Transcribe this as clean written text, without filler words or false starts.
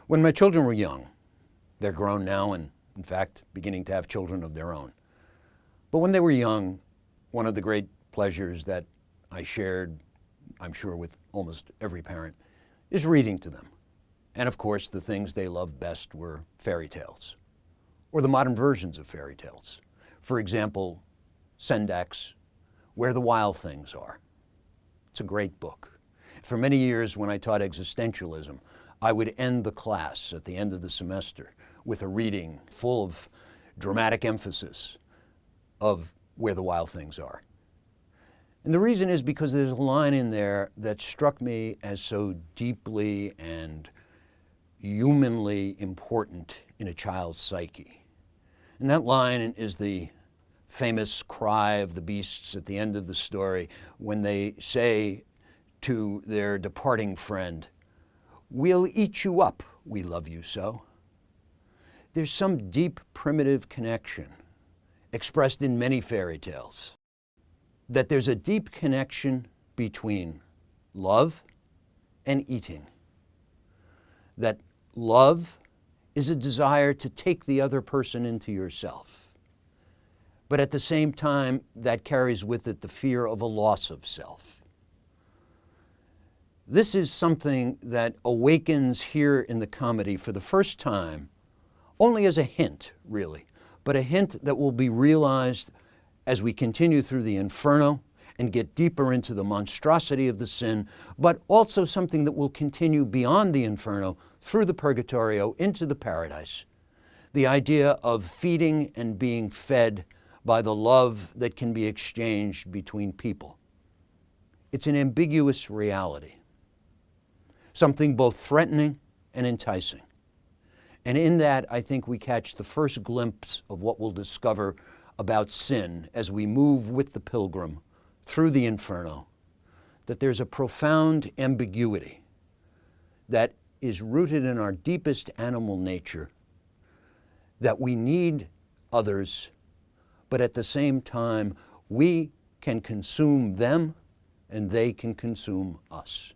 When my children were young, they're grown now and, in fact, beginning to have children of their own. But when they were young, one of the great pleasures that I shared, I'm sure with almost every parent, is reading to them. And of course, the things they loved best were fairy tales, or the modern versions of fairy tales. For example, Sendak's Where the Wild Things Are. It's a great book. For many years when I taught existentialism, I would end the class at the end of the semester with a reading full of dramatic emphasis of Where the Wild Things Are. And the reason is because there's a line in there that struck me as so deeply and humanly important in a child's psyche. And that line is the famous cry of the beasts at the end of the story when they say to their departing friend, "We'll eat you up, we love you so." There's some deep primitive connection expressed in many fairy tales, that there's a deep connection between love and eating. That love is a desire to take the other person into yourself. But at the same time, that carries with it the fear of a loss of self. This is something that awakens here in the comedy for the first time, only as a hint, really, but a hint that will be realized as we continue through the Inferno and get deeper into the monstrosity of the sin, but also something that will continue beyond the Inferno, through the Purgatorio, into the Paradise. The idea of feeding and being fed by the love that can be exchanged between people. It's an ambiguous reality, something both threatening and enticing. And in that, I think we catch the first glimpse of what we'll discover about sin as we move with the pilgrim through the Inferno, that there's a profound ambiguity that is rooted in our deepest animal nature, that we need others, but at the same time, we can consume them and they can consume us.